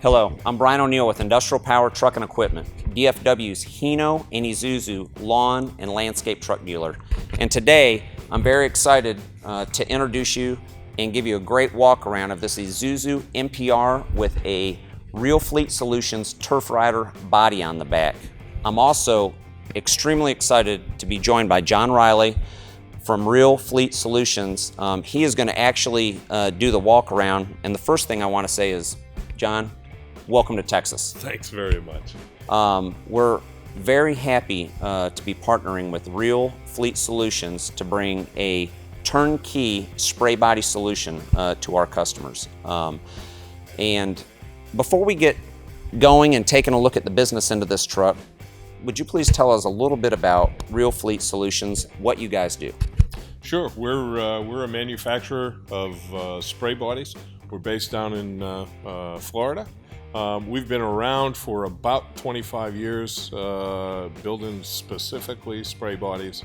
Hello, I'm Brian O'Neill with Industrial Power Truck and Equipment, DFW's Hino and Isuzu lawn and landscape truck dealer. And today, I'm very excited to introduce you and give you a great walk around of this Isuzu NPR with a Real Fleet Solutions Turf Rider body on the back. I'm also extremely excited to be joined by John Riley from Real Fleet Solutions. He is going to actually do the walk around, and the first thing I want to say is, John, welcome to Texas. Thanks very much. We're very happy to be partnering with Real Fleet Solutions to bring a turnkey spray body solution to our customers. And before we get going and taking a look at the business end of this truck, would you please tell us a little bit about Real Fleet Solutions, what you guys do? Sure. We're a manufacturer of spray bodies. We're based down in Florida. We've been around for about 25 years, building specifically spray bodies.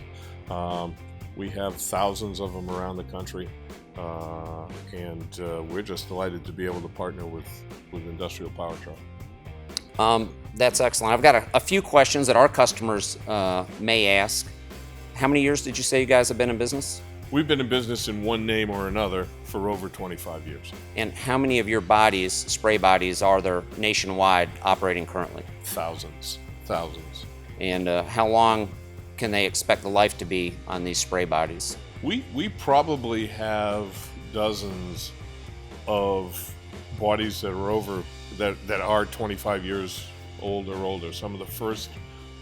We have thousands of them around the country, and we're just delighted to be able to partner with Industrial Power Truck. That's excellent. I've got a few questions that our customers may ask. How many years did you say you guys have been in business? We've been in business in one name or another for over 25 years. And how many of your bodies, spray bodies, are there nationwide operating currently? Thousands. And how long can they expect the life to be on these spray bodies? We probably have dozens of bodies that are that are 25 years old or older. Some of the first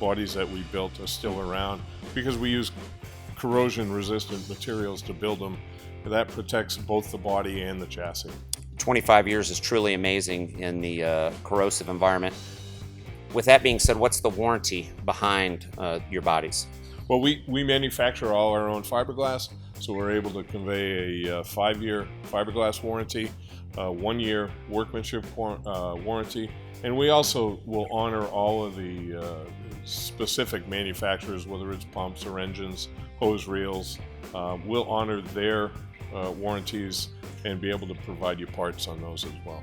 bodies that we built are still around because we use corrosion-resistant materials to build them. That protects both the body and the chassis. 25 years is truly amazing in the corrosive environment. With that being said, what's the warranty behind your bodies? Well, we manufacture all our own fiberglass, so we're able to convey a 5-year fiberglass warranty, 1-year workmanship warranty, and we also will honor all of the specific manufacturers, whether it's pumps or engines, hose reels. We'll honor their warranties and be able to provide you parts on those as well.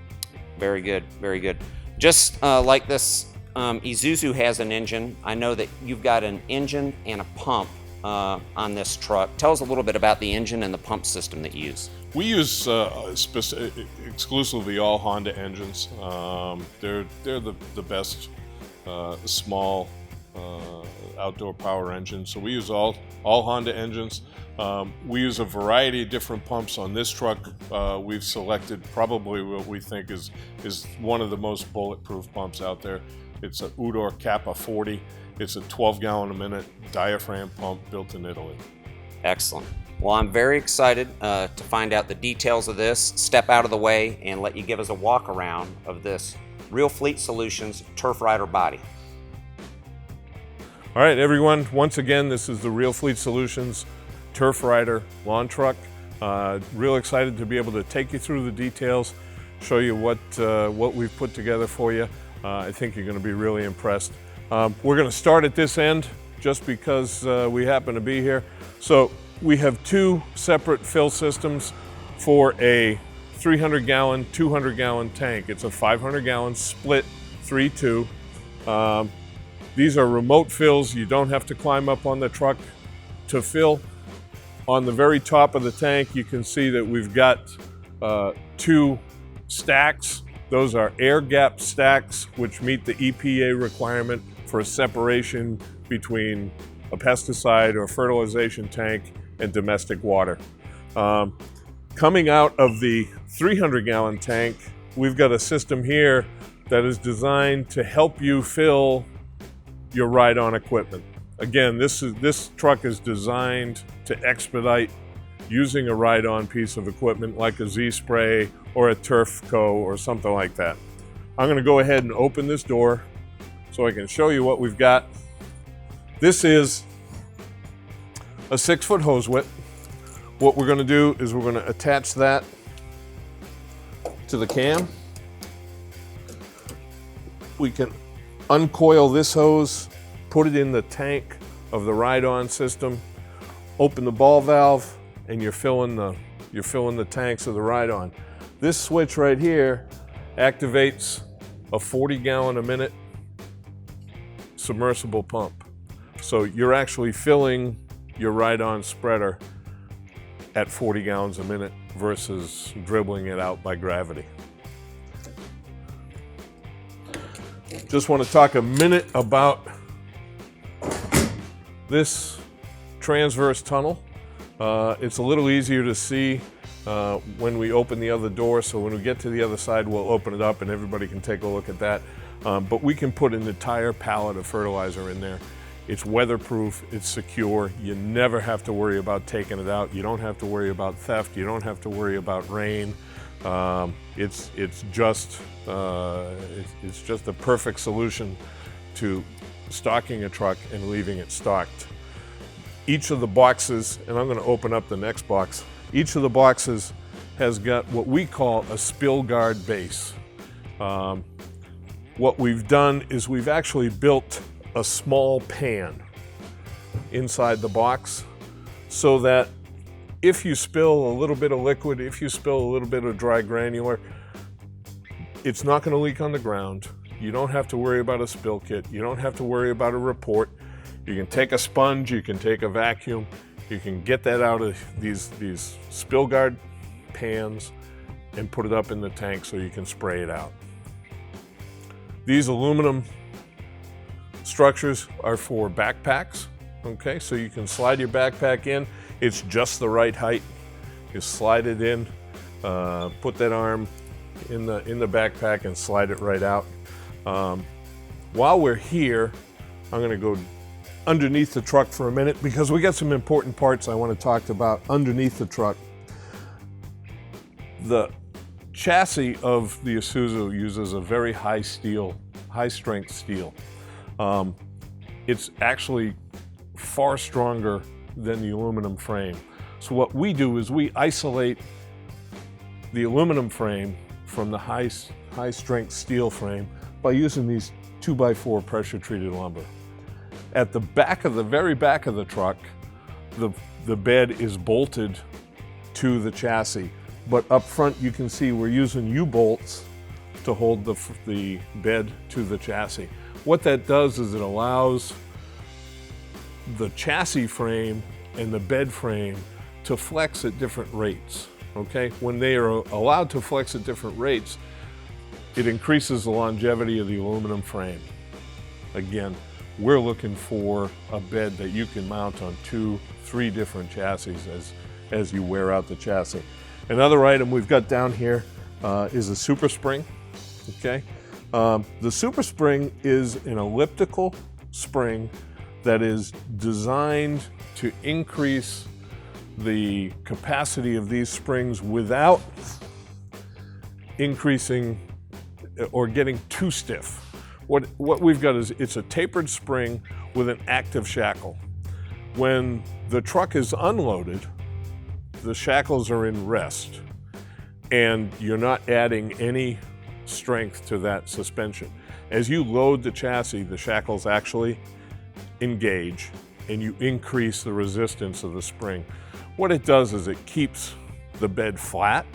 Very good, very good. Just like this, Isuzu has an engine. I know that you've got an engine and a pump on this truck. Tell us a little bit about the engine and the pump system that you use. We use exclusively all Honda engines. They're the best small outdoor power engines. So we use all Honda engines. We use a variety of different pumps on this truck. We've selected probably what we think is one of the most bulletproof pumps out there. It's a Udor Kappa 40. It's a 12-gallon a minute diaphragm pump built in Italy. Excellent. Well, I'm very excited to find out the details of this, step out of the way, and let you give us a walk around of this Real Fleet Solutions Turf Rider body. All right, everyone, once again, this is the Real Fleet Solutions Turf Rider lawn truck. Real excited to be able to take you through the details, show you what we've put together for you. I think you're going to be really impressed. We're going to start at this end just because we happen to be here. So we have two separate fill systems for a 300-gallon, 200-gallon tank. It's a 500-gallon split 3-2. These are remote fills. You don't have to climb up on the truck to fill. On the very top of the tank, you can see that we've got two stacks. Those are air gap stacks, which meet the EPA requirement for a separation between a pesticide or fertilization tank and domestic water. Coming out of the 300-gallon tank, we've got a system here that is designed to help you fill your ride-on equipment. Again, this truck is designed to expedite using a ride-on piece of equipment like a Z-Spray or a Turfco or something like that. I'm going to go ahead and open this door so I can show you what we've got. This is a 6-foot hose width. What we're going to do is we're going to attach that to the cam. We can uncoil this hose, put it in the tank of the ride-on system, open the ball valve, and you're filling the tanks of the ride-on. This switch right here activates a 40-gallon a minute submersible pump. So you're actually filling your ride-on spreader at 40 gallons a minute versus dribbling it out by gravity. Just want to talk a minute about this transverse tunnel. It's a little easier to see when we open the other door, so when we get to the other side we'll open it up and everybody can take a look at that. But we can put an entire pallet of fertilizer in there. It's weatherproof, it's secure, you never have to worry about taking it out, you don't have to worry about theft, you don't have to worry about rain. It's just a perfect solution to stocking a truck and leaving it stocked. Each of the boxes, and I'm going to open up the next box, each of the boxes has got what we call a spill guard base. What we've done is we've actually built a small pan inside the box so that if you spill a little bit of liquid, if you spill a little bit of dry granular, it's not going to leak on the ground. You don't have to worry about a spill kit. You don't have to worry about a report. You can take a sponge, you can take a vacuum, you can get that out of these spill guard pans and put it up in the tank so you can spray it out. These aluminum structures are for backpacks, okay? So you can slide your backpack in. It's just the right height. You slide it in, put that arm in the backpack and slide it right out. While we're here, I'm gonna go underneath the truck for a minute because we got some important parts I want to talk about underneath the truck. The chassis of the Isuzu uses a very high strength steel. It's actually far stronger than the aluminum frame. So what we do is we isolate the aluminum frame from the high strength steel frame by using these 2x4 pressure treated lumber. At the back of the very back of the truck, the bed is bolted to the chassis, but up front you can see we're using U-bolts to hold the bed to the chassis. What that does is it allows the chassis frame and the bed frame to flex at different rates, okay? When they are allowed to flex at different rates, it increases the longevity of the aluminum frame. Again, we're looking for a bed that you can mount on 2-3 different chassis as you wear out the chassis. Another item we've got down here is a super spring, okay? The super spring is an elliptical spring that is designed to increase the capacity of these springs without increasing or getting too stiff. What we've got is it's a tapered spring with an active shackle. When the truck is unloaded, the shackles are in rest and you're not adding any strength to that suspension. As you load the chassis, the shackles actually engage and you increase the resistance of the spring. What it does is it keeps the bed flat,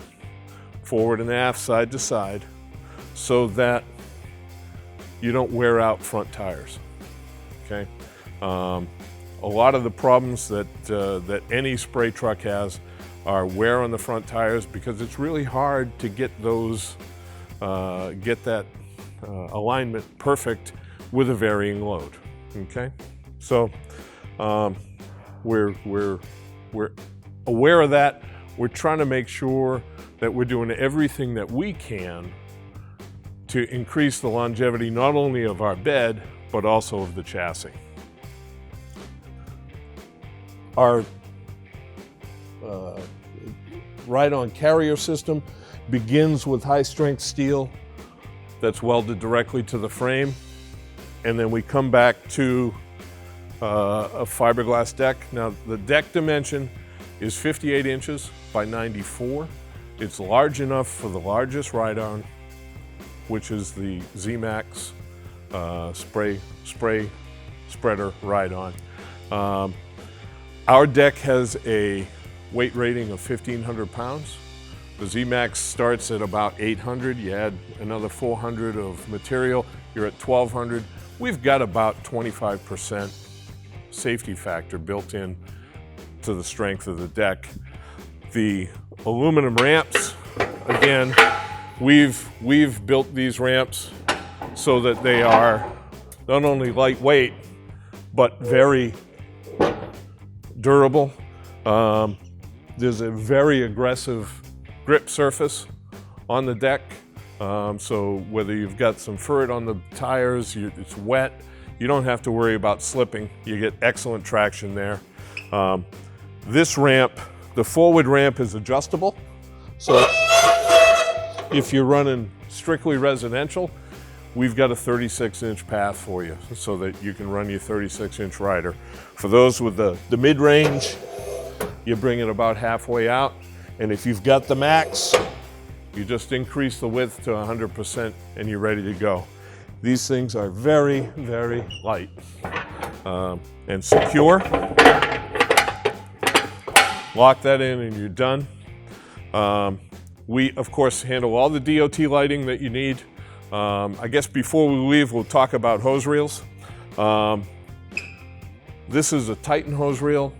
forward and aft, side to side, so that you don't wear out front tires, okay? A lot of the problems that any spray truck has are wear on the front tires because it's really hard to get those, get that alignment perfect with a varying load, okay? So we're aware of that. We're trying to make sure that we're doing everything that we can to increase the longevity not only of our bed, but also of the chassis. Our ride-on carrier system begins with high-strength steel that's welded directly to the frame, and then we come back to a fiberglass deck. Now, the deck dimension is 58 inches by 94. It's large enough for the largest ride-on, which is the Z-Max spreader ride-on. Our deck has a weight rating of 1,500 pounds. The Z-Max starts at about 800. You add another 400 of material, you're at 1200. We've got about 25% safety factor built in to the strength of the deck. The aluminum ramps, again, we've built these ramps so that they are not only lightweight, but very durable. There's a very aggressive grip surface on the deck. So whether you've got some fur on the tires, it's wet, you don't have to worry about slipping. You get excellent traction there. This ramp, the forward ramp, is adjustable. So if you're running strictly residential, we've got a 36-inch path for you so that you can run your 36-inch rider. For those with the mid-range, you bring it about halfway out. And if you've got the max, you just increase the width to 100% and you're ready to go. These things are very, very light and secure. Lock that in and you're done. We, of course, handle all the DOT lighting that you need. I guess before we leave, we'll talk about hose reels. This is a Titan hose reel.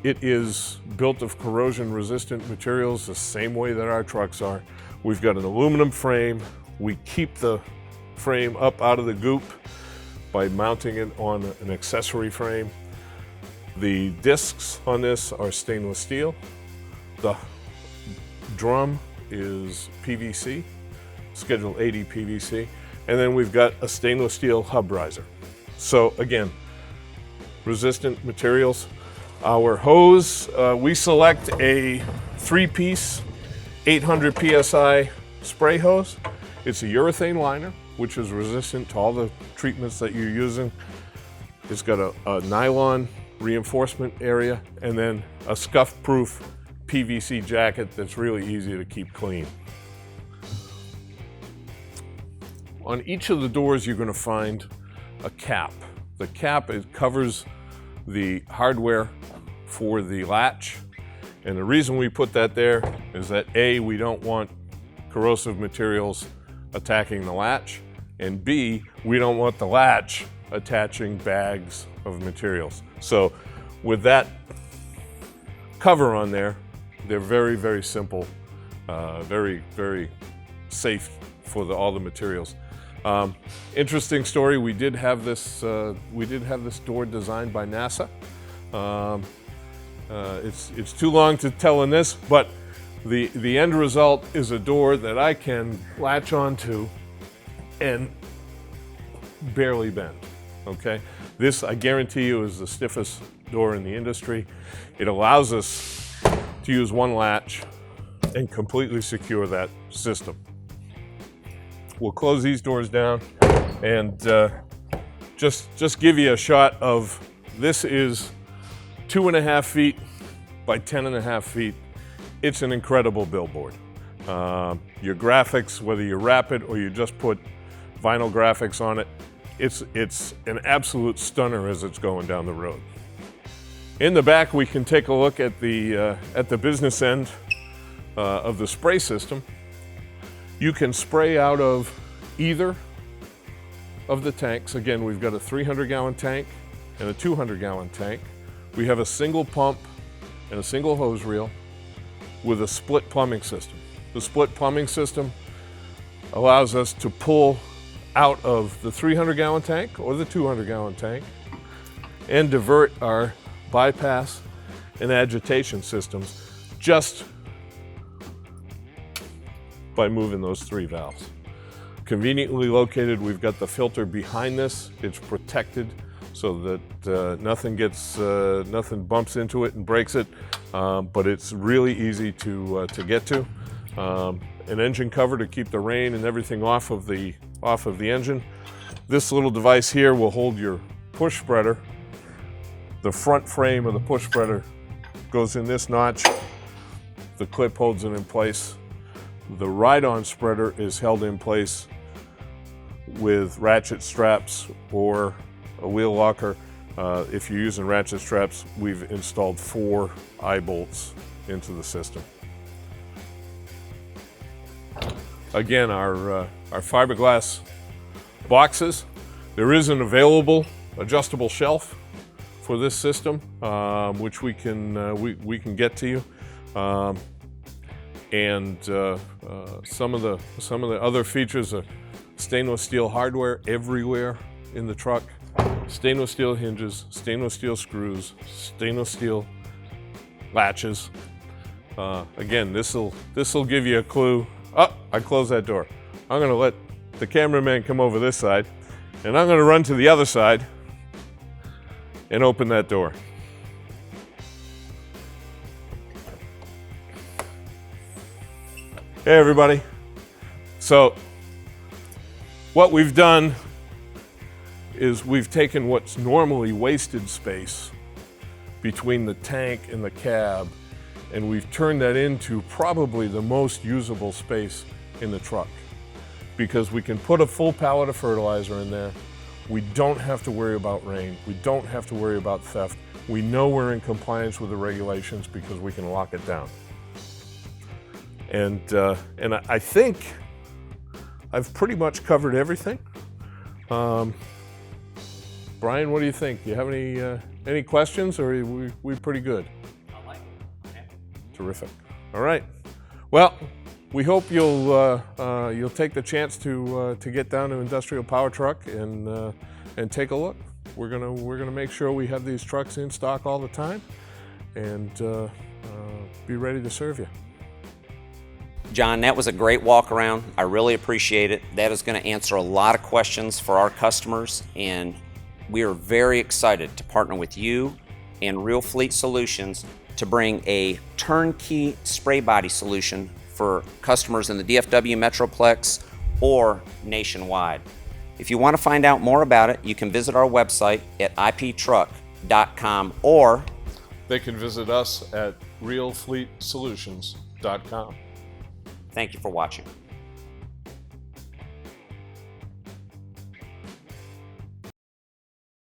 It is built of corrosion-resistant materials the same way that our trucks are. We've got an aluminum frame. We keep the frame up out of the goop by mounting it on an accessory frame. The discs on this are stainless steel. The drum is PVC, Schedule 80 PVC. And then we've got a stainless steel hub riser. So again, resistant materials. Our hose, we select a 3-piece 800 PSI spray hose. It's a urethane liner, which is resistant to all the treatments that you're using. It's got a nylon reinforcement area and then a scuff-proof PVC jacket that's really easy to keep clean. On each of the doors, you're going to find a cap. The cap, it covers the hardware for the latch, and the reason we put that there is that A, we don't want corrosive materials attacking the latch, and B, we don't want the latch attaching bags of materials. So with that cover on there, they're very, very simple, very, very safe for all the materials. Interesting story. We did have this door designed by NASA. It's too long to tell in this, but the end result is a door that I can latch onto and barely bend. Okay, this, I guarantee you, is the stiffest door in the industry. It allows us to use one latch and completely secure that system. We'll close these doors down and just give you a shot of, this is 2.5 feet by 10.5 feet. It's an incredible billboard. Your graphics, whether you wrap it or you just put vinyl graphics on it, it's an absolute stunner as it's going down the road. In the back, we can take a look at the business end of the spray system. You can spray out of either of the tanks. Again, we've got a 300-gallon tank and a 200-gallon tank. We have a single pump and a single hose reel with a split plumbing system. The split plumbing system allows us to pull out of the 300-gallon tank or the 200-gallon tank and divert our bypass and agitation systems just by moving those 3 valves. Conveniently located, we've got the filter behind this. It's protected so that nothing bumps into it and breaks it, but it's really easy to get to. An engine cover to keep the rain and everything off of the engine. This little device here will hold your push spreader. The front frame of the push spreader goes in this notch. The clip holds it in place. The ride-on spreader is held in place with ratchet straps or a wheel locker. If you're using ratchet straps, we've installed 4 eye bolts into the system. again, our fiberglass boxes. There is an available adjustable shelf for this system, which we can get to you. Some of the other features are stainless steel hardware everywhere in the truck, stainless steel hinges, stainless steel screws, stainless steel latches. Again, this will give you a clue. Oh, I closed that door. I'm going to let the cameraman come over this side, and I'm going to run to the other side and open that door. Hey everybody. So what we've done is we've taken what's normally wasted space between the tank and the cab, and we've turned that into probably the most usable space in the truck, because we can put a full pallet of fertilizer in there. We don't have to worry about rain. We don't have to worry about theft. We know we're in compliance with the regulations because we can lock it down. And I think I've pretty much covered everything. Brian, what do you think? Do you have any questions, or are we pretty good? I like it. Okay. Terrific. All right. Well, we hope you'll take the chance to get down to Industrial Power Truck and take a look. We're gonna make sure we have these trucks in stock all the time, and be ready to serve you. John, that was a great walk around. I really appreciate it. That is going to answer a lot of questions for our customers, and we are very excited to partner with you and Real Fleet Solutions to bring a turnkey spray body solution for customers in the DFW Metroplex or nationwide. If you want to find out more about it, you can visit our website at iptruck.com, or they can visit us at realfleetsolutions.com. Thank you for watching.